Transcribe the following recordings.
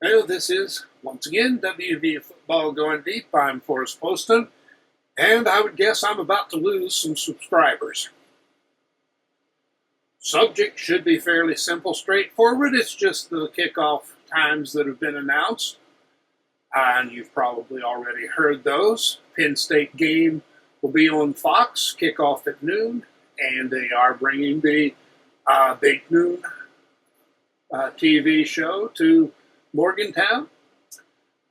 Well, this is, once again, WVU Football Going Deep. I'm Forrest Poston, and I would guess I'm about to lose some subscribers. Subject should be fairly simple, straightforward. It's just the kickoff times that have been announced, and you've probably already heard those. Penn State game will be on Fox, kickoff at noon, and they are bringing the Big Noon TV show to Morgantown.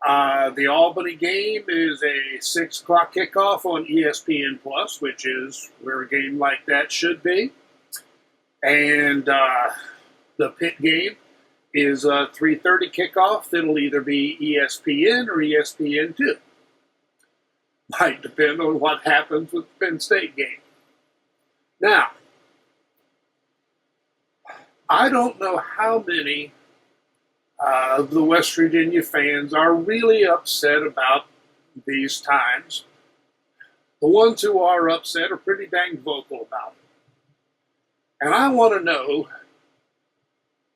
The Albany game is a 6 o'clock kickoff on ESPN Plus, which is where a game like that should be. And the Pitt game is a 3:30 kickoff. It'll either be ESPN or ESPN2. Might depend on what happens with the Penn State game. Now, I don't know how many of the West Virginia fans are really upset about these times. The ones who are upset are pretty dang vocal about it. And I want to know,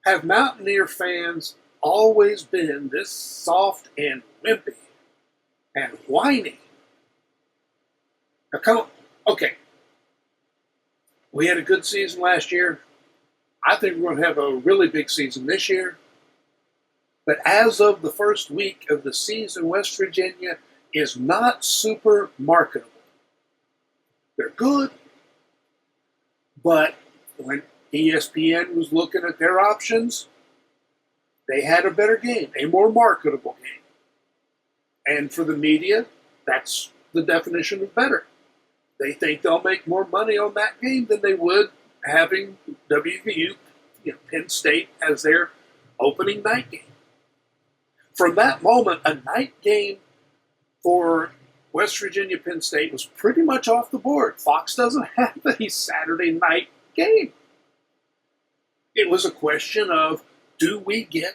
have Mountaineer fans always been this soft and wimpy and whiny? Now, come on. Okay. We had a good season last year. I think we're going to have a really big season this year. But as of the first week of the season, West Virginia is not super marketable. They're good, but when ESPN was looking at their options, they had a better game, a more marketable game. And for the media, that's the definition of better. They think they'll make more money on that game than they would having WVU, Penn State as their opening night game. From that moment, a night game for West Virginia Penn State was pretty much off the board. Fox doesn't have a Saturday night game. It was a question of, do we get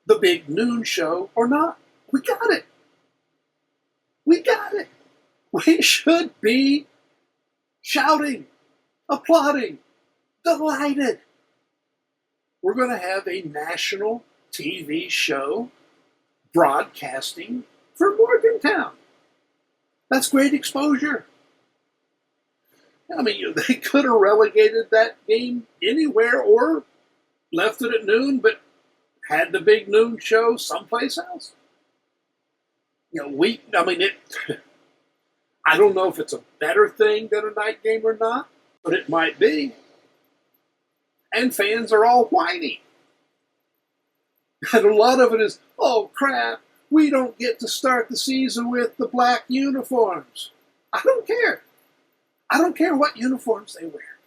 the Big Noon show or not? We got it. We got it. We should be shouting, applauding, delighted. We're going to have a national TV show broadcasting for Morgantown. That's great exposure. I mean, they could have relegated that game anywhere or left it at noon, but had the Big Noon show someplace else. I don't know if it's a better thing than a night game or not, but it might be. And fans are all whiny. And a lot of it is, oh crap, we don't get to start the season with the black uniforms. I don't care. I don't care what uniforms they wear.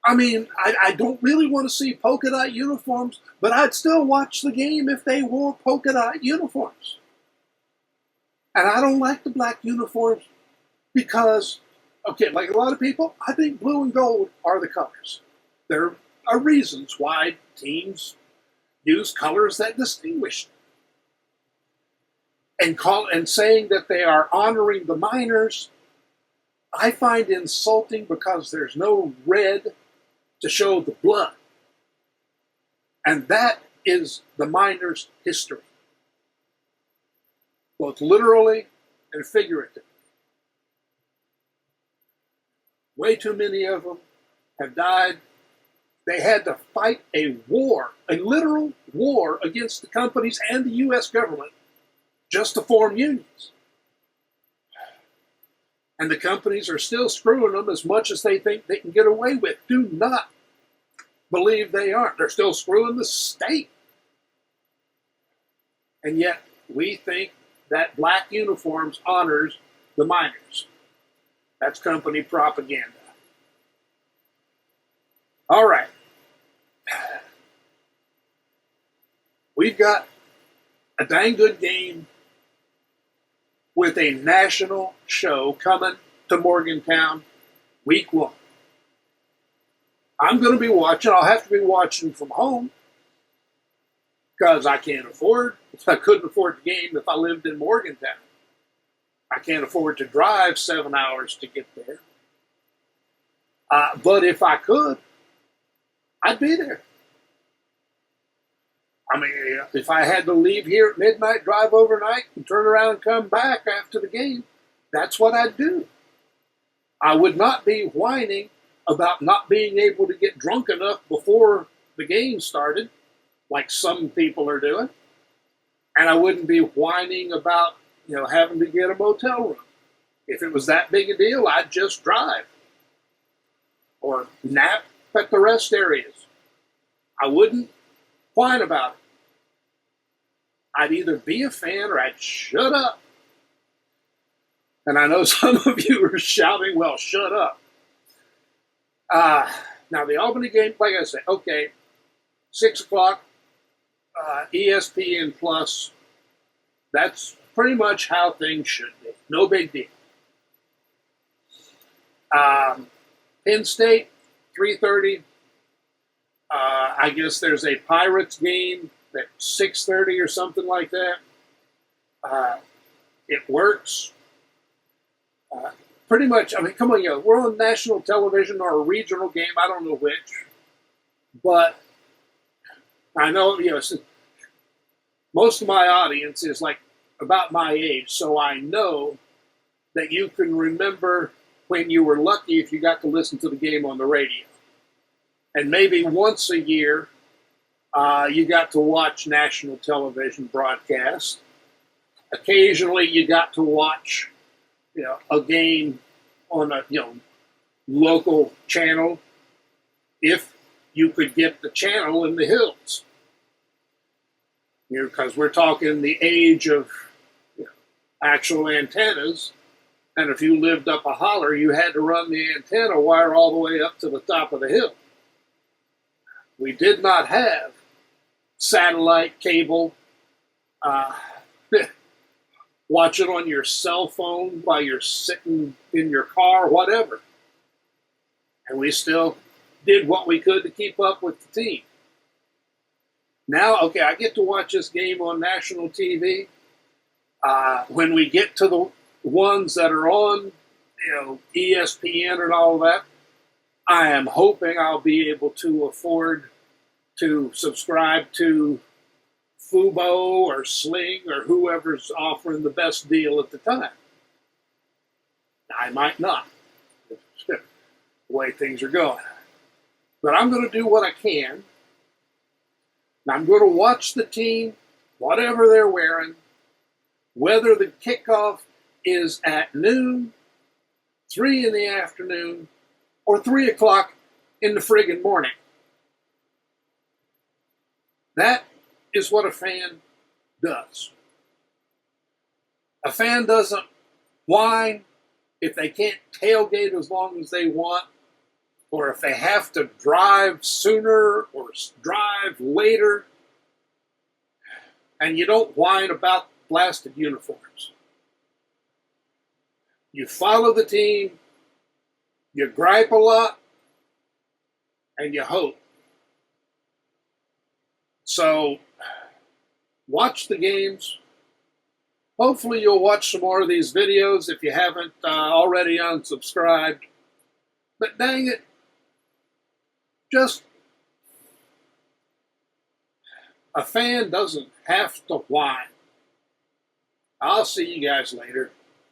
I mean, I don't really want to see polka dot uniforms, but I'd still watch the game if they wore polka dot uniforms. And I don't like the black uniforms because, like a lot of people, I think blue and gold are the colors. There are reasons why teams use colors that distinguish them. And saying that they are honoring the miners, I find insulting because there's no red to show the blood. And that is the miners' history, both literally and figuratively. Way too many of them have died. They had to fight a war, a literal war against the companies and the U.S. government just to form unions. And the companies are still screwing them as much as they think they can get away with. Do not believe they aren't. They're still screwing the state. And yet we think that black uniforms honors the miners. That's company propaganda. All right. We've got a dang good game with a national show coming to Morgantown week 1. I'm going to be watching. I'll have to be watching from home because I couldn't afford the game if I lived in Morgantown. I can't afford to drive 7 hours to get there. But if I could, I'd be there. I mean, if I had to leave here at midnight, drive overnight, and turn around and come back after the game, that's what I'd do. I would not be whining about not being able to get drunk enough before the game started, like some people are doing. And I wouldn't be whining about, having to get a motel room. If it was that big a deal, I'd just drive or nap at the rest areas. I wouldn't whine about it. I'd either be a fan or I'd shut up. And I know some of you are shouting, well, shut up. Now, the Albany game, like I said, okay, 6 o'clock, ESPN Plus, that's pretty much how things should be. No big deal. Penn State, 3:30. I guess there's a Pirates game at 6:30 or something like that. It works. Pretty much, I mean, come on, we're on national television or a regional game, I don't know which. But I know, most of my audience is like about my age, so I know that you can remember when you were lucky if you got to listen to the game on the radio. And maybe once a year, you got to watch national television broadcasts. Occasionally, you got to watch, a game on a, local channel if you could get the channel in the hills. Because we're talking the age of actual antennas. And if you lived up a holler, you had to run the antenna wire all the way up to the top of the hill. We did not have satellite cable. Watch it on your cell phone while you're sitting in your car, whatever. And we still did what we could to keep up with the team. Now, okay, I get to watch this game on national TV. When we get to the ones that are on, ESPN and all of that, I am hoping I'll be able to afford to subscribe to Fubo or Sling or whoever's offering the best deal at the time. I might not, the way things are going. But I'm going to do what I can. I'm going to watch the team, whatever they're wearing, whether the kickoff is at noon, 3 in the afternoon, or 3 o'clock in the friggin' morning. That is what a fan does. A fan doesn't whine if they can't tailgate as long as they want, or if they have to drive sooner or drive later. And you don't whine about blasted uniforms. You follow the team, you gripe a lot, and you hope. So, watch the games. Hopefully you'll watch some more of these videos if you haven't already unsubscribed. But dang it, just a fan doesn't have to whine. I'll see you guys later.